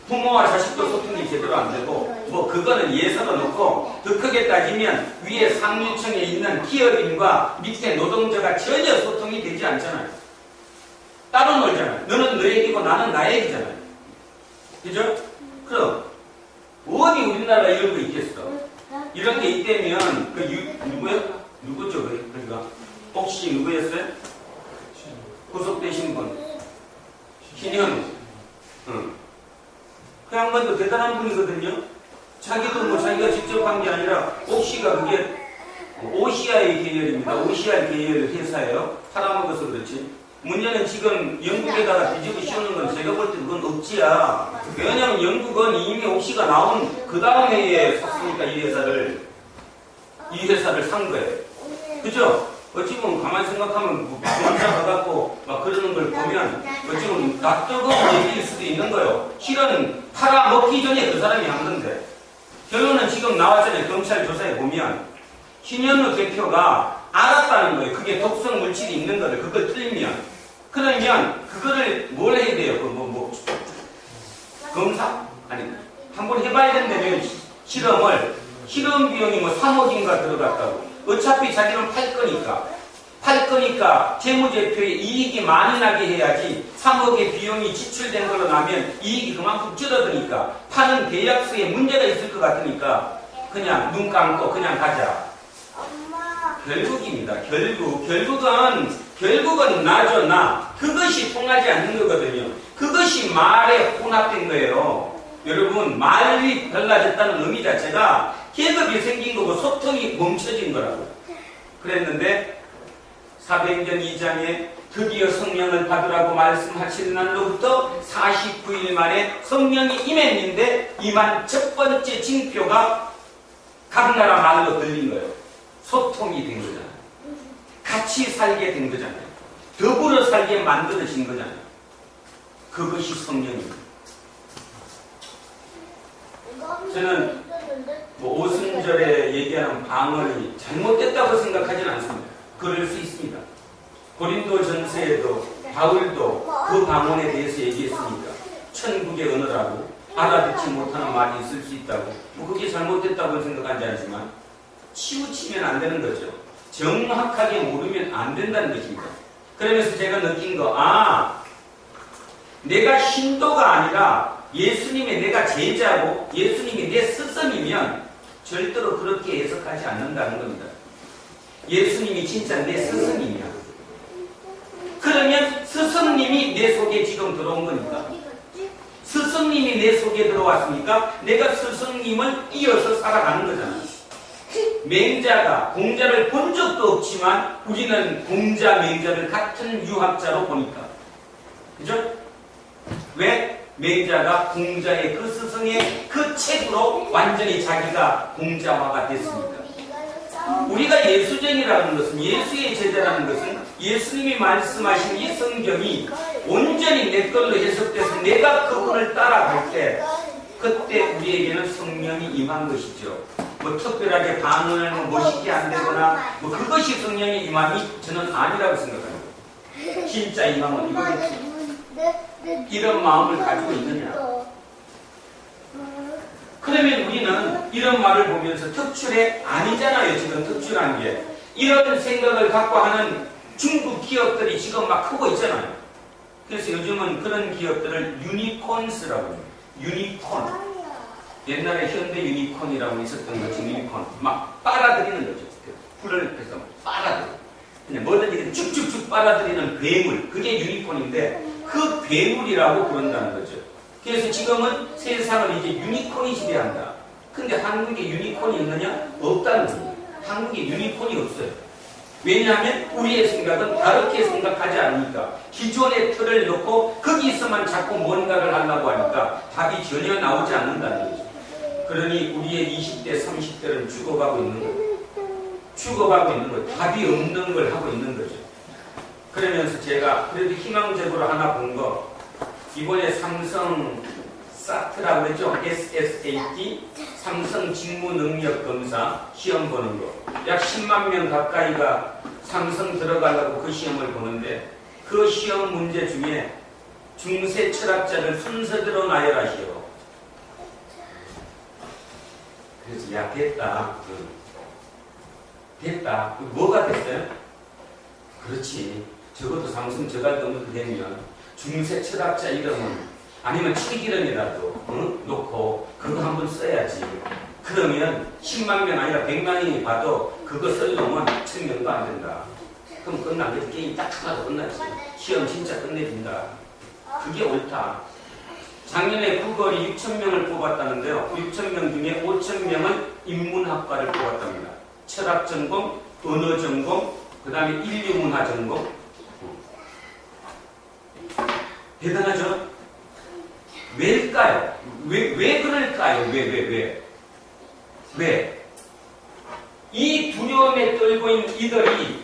부모와 자식도 소통이 제대로 안 되고 뭐 그거는 예서로 놓고 더 크게 따지면 위에 상류층에 있는 기업인과 밑에 노동자가 전혀 소통이 되지 않잖아요. 따로 놀잖아요. 너는 너 얘기고 나는 나 얘기잖아요. 그죠? 그럼 어디 우리나라 이런 거 있겠어? 이런 게 있다면 누구요? 누구죠? 그러니까 혹시 누구였어요? 구속되신 분 신현우. 그 양반도 대단한 분이거든요. 자기도 뭐 자기가 직접 한 게 아니라 옥시가 그게 오시아의 계열입니다. 오시아 계열 회사예요. 팔아먹어서 그렇지. 문제는 지금 영국에다가 뒤집어 씌우는 건 제가 볼 때 그건 억지야. 왜냐면 영국은 이미 옥시가 나온 그 다음 해에 샀으니까 이 회사를 산 거예요. 그죠? 어찌 보면 가만히 생각하면 뭐 남자 가갖고 막 그러는 걸 보면 어찌 보면 낯뜨거운 얘기일 수도 있는 거예요. 실은 팔아먹기 전에 그 사람이 한 건데 결론은 지금 나왔잖아요. 경찰 조사에 보면 신현우 대표가 알았다는 거예요. 그게 독성 물질이 있는 거를 그걸 틀리면 그러면 그거를 뭘 해야 돼요? 검사? 아니 한번 해봐야 된다면 실험 비용이 뭐 3억인가 들어갔다고. 어차피 자기는 팔 거니까 재무제표에 이익이 많이 나게 해야지 3억의 비용이 지출된 걸로 나면 이익이 그만큼 줄어드니까 파는 계약서에 문제가 있을 것 같으니까 그냥 눈 감고 그냥 가자. 결국입니다. 결국은 나죠, 나. 그것이 통하지 않는 거거든요. 그것이 말에 혼합된 거예요. 여러분, 말이 달라졌다는 의미 자체가 계급이 생긴 거고 소통이 멈춰진 거라고. 그랬는데 사도행전 2장에 드디어 성령을 받으라고 말씀하신 날로부터 49일 만에 성령이 임했는데 임한 첫 번째 징표가 각 나라 말로 들린 거예요. 소통이 된 거잖아요. 같이 살게 된 거잖아요. 더불어 살게 만들어진 거잖아요. 그것이 성령입니다. 저는 뭐 오순절에 얘기하는 방언이 잘못됐다고 생각하지는 않습니다. 그럴 수 있습니다. 고린도 전서에도 바울도 그 방언에 대해서 얘기했으니까 천국의 언어라고 알아듣지 못하는 말이 있을 수 있다고 뭐 그게 잘못됐다고 생각하지 않지만 치우치면 안 되는 거죠. 정확하게 모르면 안 된다는 것입니다. 그러면서 제가 느낀 거 내가 신도가 아니라 예수님의 내가 제자고 예수님이 내 스승이면 절대로 그렇게 해석하지 않는다는 겁니다. 예수님이 진짜 내 스승이냐. 그러면 스승님이 내 속에 지금 들어온 거니까. 스승님이 내 속에 들어왔으니까 내가 스승님을 이어서 살아가는 거잖아. 맹자가 공자를 본 적도 없지만 우리는 공자, 맹자를 같은 유학자로 보니까. 그죠? 왜? 맹자가 공자의 그 스승의 그 책으로 완전히 자기가 공자화가 됐습니다. 우리가 예수쟁이라는 것은 예수의 제자라는 것은 예수님이 말씀하신 이 성경이 온전히 내 걸로 해석돼서 내가 그분을 따라갈 때 그때 우리에게는 성령이 임한 것이죠. 뭐 특별하게 방언을 멋있게 안 되거나 뭐 그것이 성령의 임함이 저는 아니라고 생각합니다. 진짜 임함은 이거겠지. 이런 마음을 가지고 있느냐. 그러면 우리는 이런 말을 보면서 특출해 아니잖아요. 지금 특출한 게. 이런 생각을 갖고 하는 중국 기업들이 지금 막 크고 있잖아요. 그래서 요즘은 그런 기업들을 유니콘스라고 해요. 유니콘. 옛날에 현대 유니콘이라고 있었던 거지. 유니콘. 막 빨아들이는 거죠. 풀을 해서 빨아들여. 그냥 뭐든지 쭉쭉쭉 빨아들이는 괴물. 그게 유니콘인데 그 괴물이라고 부른다는 거죠. 그래서 지금은 세상을 이제 유니콘이 지배한다. 근데 한국에 유니콘이 있느냐? 없다는 거예요. 한국에 유니콘이 없어요. 왜냐하면 우리의 생각은 다르게 생각하지 않으니까. 기존의 틀을 놓고 거기서만 자꾸 뭔가를 하려고 하니까 답이 전혀 나오지 않는다는 거죠. 그러니 우리의 20대, 30대를 죽어가고 있는 거예요. 죽어가고 있는 거예요. 답이 없는 걸 하고 있는 거죠. 그러면서 제가 그래도 희망적으로 하나 본 거, 이번에 삼성 사트라고 그랬죠? SSAT, 삼성 직무능력검사 시험 보는 거. 약 10만 명 가까이가 삼성 들어가려고 그 시험을 보는데 그 시험 문제 중에 중세 철학자를 순서대로 나열하시오. 그래서 야 됐다. 됐다. 뭐가 됐어요? 그렇지. 적어도 삼성 저갈 정도 되면 중세 철학자 이름은 아니면 책 이름이라도 놓고 그거 한번 써야지. 그러면 10만 명 아니라 100만이 봐도 그거 쓸 놈은 1000명도 안 된다. 그럼 끝나면 게임 딱 하나도 끝나지. 시험 진짜 끝내준다. 그게 옳다. 작년에 구걸이 6,000명을 뽑았다는데요. 6,000명 중에 5,000명은 인문학과를 뽑았답니다. 철학 전공, 언어 전공, 그 다음에 인류문화 전공. 대단하죠? 왜일까요? 왜 그럴까요? 왜? 이 두려움에 떨고 있는 이들이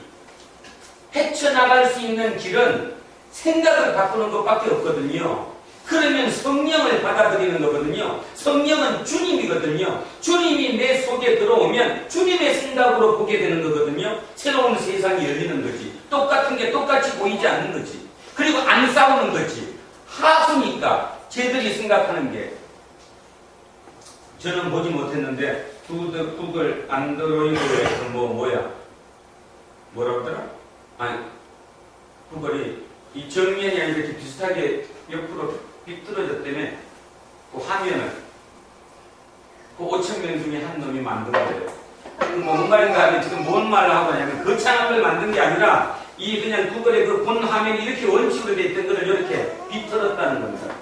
헤쳐나갈 수 있는 길은 생각을 바꾸는 것밖에 없거든요. 그러면 성령을 받아들이는 거거든요. 성령은 주님이거든요. 주님이 내 속에 들어오면 주님의 생각으로 보게 되는 거거든요. 새로운 세상이 열리는 거지. 똑같은 게 똑같이 보이지 않는 거지. 그리고 안 싸우는 거지. 하수니까 쟤들이 생각하는 게. 저는 보지 못했는데 구글 안드로이드에서 뭐라고 하더라? 아니 구글이 이 정면이 아니라 이렇게 비슷하게 옆으로 삐뚤어졌다며 그 화면을 그 5,000명 중에 한 놈이 만든 거예요. 뭔 말인가 하면 지금 뭔 말을 하고 하냐면 거창한 걸 만든 게 아니라 이 그냥 구글의 그 본 화면이 이렇게 원칙으로 되어 있던 걸 이렇게 비틀었다는 겁니다.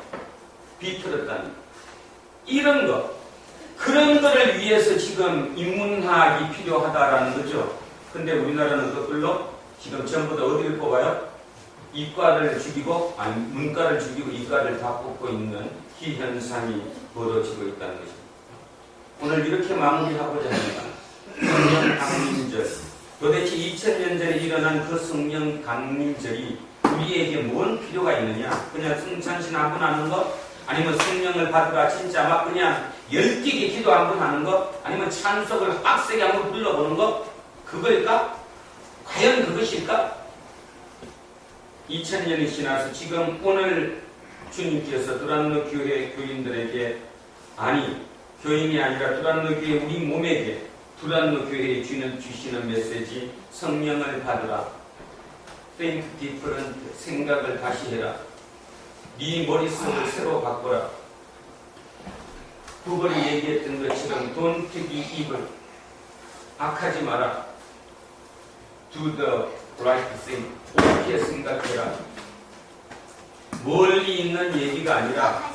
비틀었다는 이런 거. 그런 거를 위해서 지금 인문학이 필요하다라는 거죠. 근데 우리나라는 거꾸로 지금 전부 다 어디를 뽑아요? 이과를 죽이고, 아니 문과를 죽이고 이과를 다 뽑고 있는 기현상이 벌어지고 있다는 것입니다. 오늘 이렇게 마무리하고자 합니다. 성령 강림절. 도대체 2000년 전에 일어난 그 성령 강림절이 우리에게 뭔 필요가 있느냐? 그냥 승찬신 한 번 하는 것? 아니면 성령을 받으라 진짜 막 그냥 열띠게 기도 한 번 하는 것? 아니면 찬송을 빡세게 한번 불러보는 것? 그걸까? 과연 그것일까? 2000년이 지나서 지금 오늘 주님께서 두란노 교회 교인들에게, 아니 교인이 아니라 두란노 교회 우리 몸에게 두란노 교회에 주시는 메시지, 성령을 받으라. Think different. 생각을 다시 해라. 네 머릿속을 새로 바꿔라. 구걸이 얘기했던 것처럼 Don't be evil. 악하지 마라. Do the right thing. 옳게 생각해라. 멀리 있는 얘기가 아니라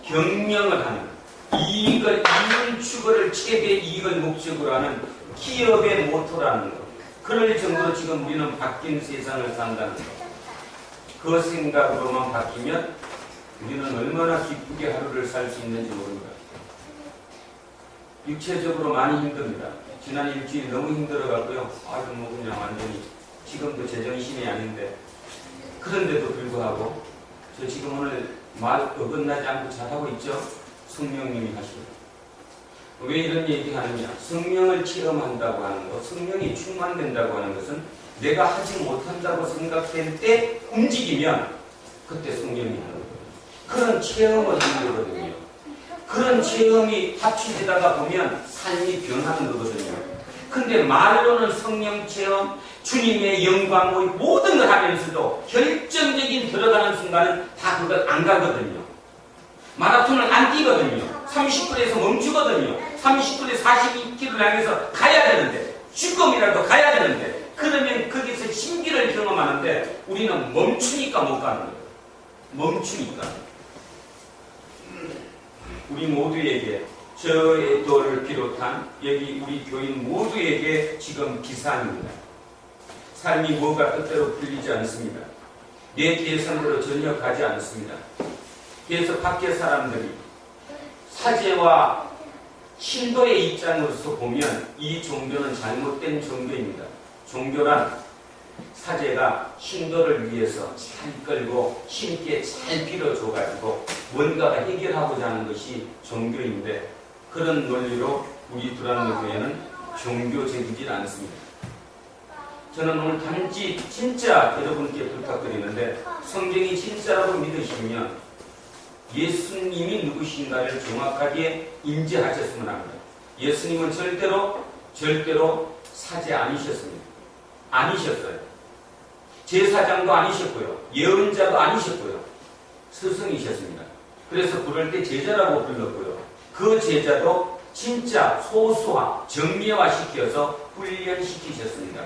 경영을 하는, 이익을, 이윤 추구를 최대 이익을 목적으로 하는 기업의 모토라는 것. 그럴 정도로 지금 우리는 바뀐 세상을 산다는 것. 그 생각으로만 바뀌면 우리는 얼마나 기쁘게 하루를 살 수 있는지 모릅니다. 육체적으로 많이 힘듭니다. 지난 일주일이 너무 힘들어갖고요. 아주 그냥 완전히 지금도 제정신이 아닌데, 그런데도 불구하고 저 지금 오늘 말 어긋나지 않고 잘하고 있죠? 성령님이 하시고. 왜 이런 얘기하느냐? 성령을 체험한다고 하는 것, 성령이 충만된다고 하는 것은 내가 하지 못한다고 생각될 때 움직이면 그때 성령이 하는 거예요. 그런 체험을 하는 거거든요. 그 그런 체험이 합치되다가 보면 삶이 변하는 거거든요. 근데 말로는 성령 체험, 주님의 영광의 모든 걸 하면서도 결정적인 들어가는 순간은 다 그걸 안 가거든요. 마라톤을 안 뛰거든요. 30분에서 멈추거든요. 30분에 42km를 향해서 가야 되는데, 죽음이라도 가야 되는데, 그러면 거기서 신기를 경험하는데 우리는 멈추니까 못 가는 거예요. 멈추니까. 우리 모두에게, 저를 비롯한 여기 우리 교인 모두에게 지금 기사입니다. 삶이 뭐가 뜻대로 풀리지 않습니다. 내 계산대로 전혀 가지 않습니다. 그래서 밖에 사람들이 사제와 신도의 입장으로서 보면 이 종교는 잘못된 종교입니다. 종교란 사제가 신도를 위해서 잘 끌고 신께 잘 빌어줘가지고 뭔가가 해결하고자 하는 것이 종교인데, 그런 논리로 우리 두란노교회는 종교적이지 않습니다. 저는 오늘 단지 진짜 여러분께 부탁드리는데, 성경이 진짜라고 믿으시면 예수님이 누구신가를 정확하게 인지하셨으면 합니다. 예수님은 절대로 사제 아니셨습니다. 아니셨어요. 제사장도 아니셨고요. 예언자도 아니셨고요. 스승이셨습니다. 그래서 부를 때 제자라고 불렀고요. 그 제자도 진짜 소수화, 정례화 시켜서 훈련시키셨습니다.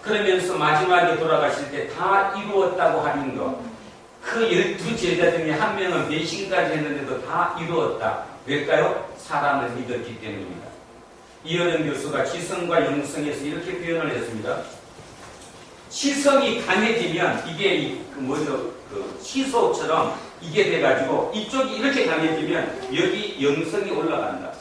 그러면서 마지막에 돌아가실 때 다 이루었다고 하는 것, 그 12제자 중에 한 명은 배신까지 했는데도 다 이루었다. 왜일까요? 사람을 믿었기 때문입니다. 이어령 교수가 지성과 영성에서 이렇게 표현을 했습니다. 지성이 강해지면 이게 시소처럼 이게 돼가지고 이쪽이 이렇게 강해지면 여기 영성이 올라간다.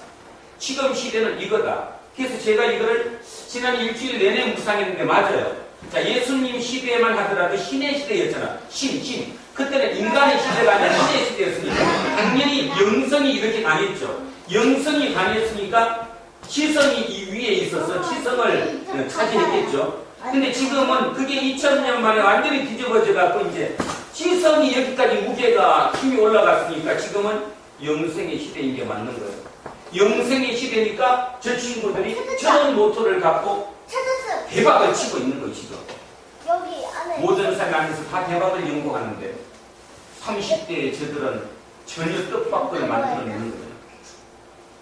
지금 시대는 이거다. 그래서 제가 이거를 지난 일주일 내내 묵상했는데 맞아요. 자, 예수님 시대에만 하더라도 신의 시대였잖아. 신. 그때는 인간의 시대가 아니라 신의 시대였으니까 당연히 영성이 이렇게 강했죠. 영성이 강했으니까 지성이 이 위에 있어서 지성을 차지했겠죠. 근데 지금은 그게 2000년 만에 완전히 뒤집어져 갖고 이제 지성이 여기까지 무게가 힘이 올라갔으니까 지금은 영성의 시대인 게 맞는 거예요. 영성의 시대니까 저 친구들이 저런 모토를 갖고 대박을 치고 있는 거예요. 지금 여기 안에 모든 삶 안에서 다 대박을 연구하는데 30대의 저들은 전혀 뜻밖을 만들어내는 거예요.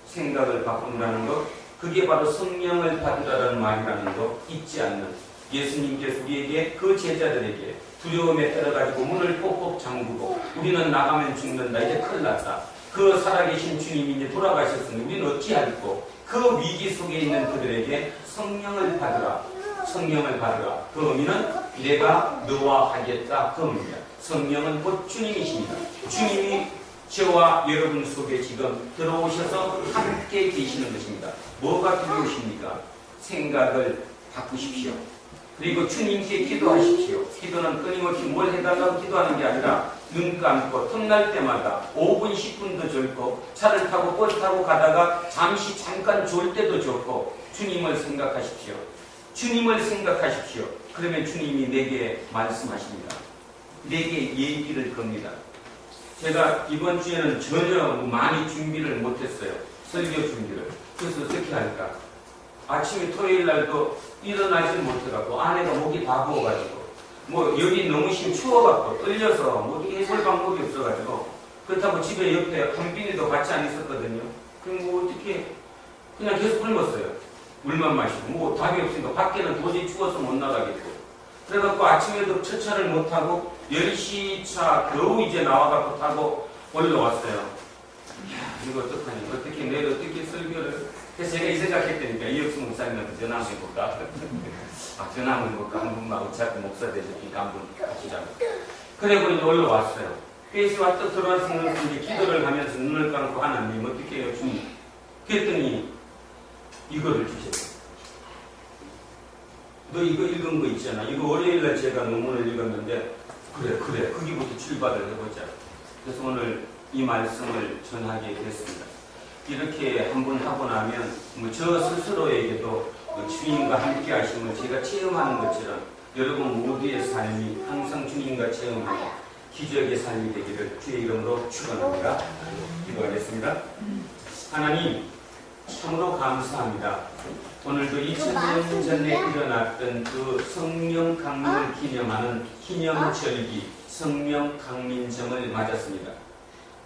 생각을 바꾼다는 것, 그게 바로 성령을 받으라는 말이라는 거 잊지 않는, 예수님께서 우리에게 그 제자들에게 두려움에 떨어가지고 문을 꼭꼭 잠그고 우리는 나가면 죽는다, 이제 큰일 났다, 그 살아계신 주님이 이제 돌아가셨으니 우리는 어찌할꼬, 그 위기 속에 있는 그들에게 성령을 받으라, 성령을 받으라. 그 의미는 내가 너와 하겠다, 그 의미입니다. 성령은 곧 주님이십니다. 주님이 저와 여러분 속에 지금 들어오셔서 함께 계시는 것입니다. 뭐가 두려우십니까? 생각을 바꾸십시오. 그리고 주님께 기도하십시오. 기도는 끊임없이 뭘 해달라고 기도하는 게 아니라 눈 감고 틈날 때마다 5분 10분도 좋고 차를 타고 버스 타고 가다가 잠깐 졸 때도 좋고 주님을 생각하십시오. 주님을 생각하십시오. 그러면 주님이 내게 말씀하십니다. 내게 얘기를 겁니다. 제가 이번 주에는 전혀 많이 준비를 못했어요. 설교 준비를. 그래서 어떻게 할까? 아침에 토요일 날도 일어나질 못해갖고 아내가 목이 다 부어가지고 여기 너무 추워갖고 떨려서 어떻게 해볼 방법이 없어가지고 그렇다고 집에 옆에 한빈이도 같이 안 있었거든요. 그럼 어떻게 그냥 계속 굶었어요. 물만 마시고 답이 없으니까 밖에는 도저히 추워서 못 나가겠고 그래갖고 아침에도 첫차를 못하고 10시 차 겨우 이제 나와갖고 타고 올라왔어요. 이야, 이거 어떡하니? 어떻게 내일 어떻게 설교를? 그래서 제가 이 생각했다니까 이혁수 목사님한테 전화 한번 해볼까? 전화 한번 해볼까? 한 분만 어차피 목사 되셨으니까 한 분 하시자고. 그래고 이제 올라왔어요. 그래서 왔다 들어와서 이제 기도를 하면서 눈을 감고 하나님 어떻게 해요 주님? 그랬더니 이거를 주셨어요. 너 이거 읽은 거 있잖아. 이거 월요일날 제가 논문을 읽었는데 그래 거기부터 출발을 해보자. 그래서 오늘 이 말씀을 전하게 됐습니다. 이렇게 한번 하고 나면 저 스스로에게도 주님과 함께 하심을 제가 체험하는 것처럼 여러분 모두의 삶이 항상 주님과 체험하고 기적의 삶이 되기를 주의 이름으로 축원합니다. 기도하겠습니다. 하나님 참으로 감사합니다. 오늘도 2000년 전에 일어났던 그 성령 강림을 기념하는 기념절기 성령 강림절을 맞았습니다.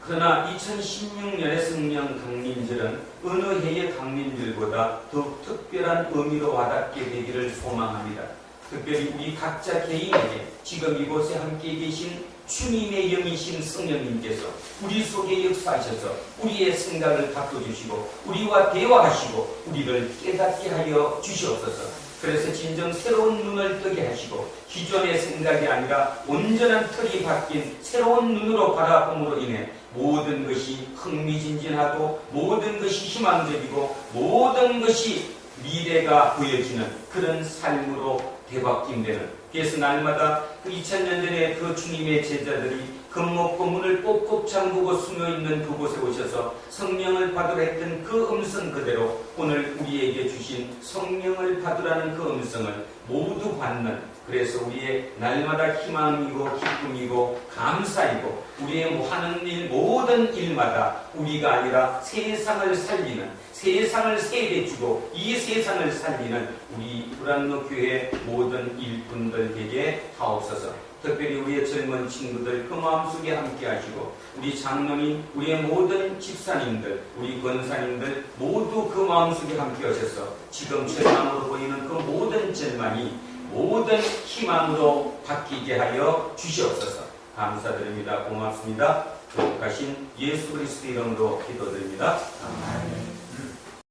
그러나 2016년의 성령 강림절은 어느 해의 강림절보다 더욱 특별한 의미로 와닿게 되기를 소망합니다. 특별히 우리 각자 개인에게 지금 이곳에 함께 계신 주님의 영이신 성령님께서 우리 속에 역사하셔서 우리의 생각을 바꿔주시고 우리와 대화하시고 우리를 깨닫게 하여 주시옵소서. 그래서 진정 새로운 눈을 뜨게 하시고 기존의 생각이 아니라 온전한 틀이 바뀐 새로운 눈으로 바라봄으로 인해 모든 것이 흥미진진하고 모든 것이 희망적이고 모든 것이 미래가 보여지는 그런 삶으로 되바뀐다는, 그래서 날마다 그 2000년 전에 그 주님의 제자들이 금목고문을 꼭꼭 잠그고 숨어있는 그곳에 오셔서 성령을 받으라 했던 그 음성 그대로 오늘 우리에게 주신 성령을 받으라는 그 음성을 모두 받는, 그래서 우리의 날마다 희망이고 기쁨이고 감사이고 우리의 하는 일 모든 일마다 우리가 아니라 세상을 살리는, 세상을 세례주고 이 세상을 살리는 우리 불안노 교회 모든 일꾼들 되게 하옵소서. 특별히 우리의 젊은 친구들 그 마음속에 함께 하시고 우리 장로님, 우리의 모든 집사님들, 우리 권사님들 모두 그 마음속에 함께 하셔서 지금 절망으로 보이는 그 모든 절망이 모든 희망으로 바뀌게 하여 주시옵소서. 감사드립니다. 고맙습니다. 거룩하신 예수 그리스도 이름으로 기도드립니다. 아멘.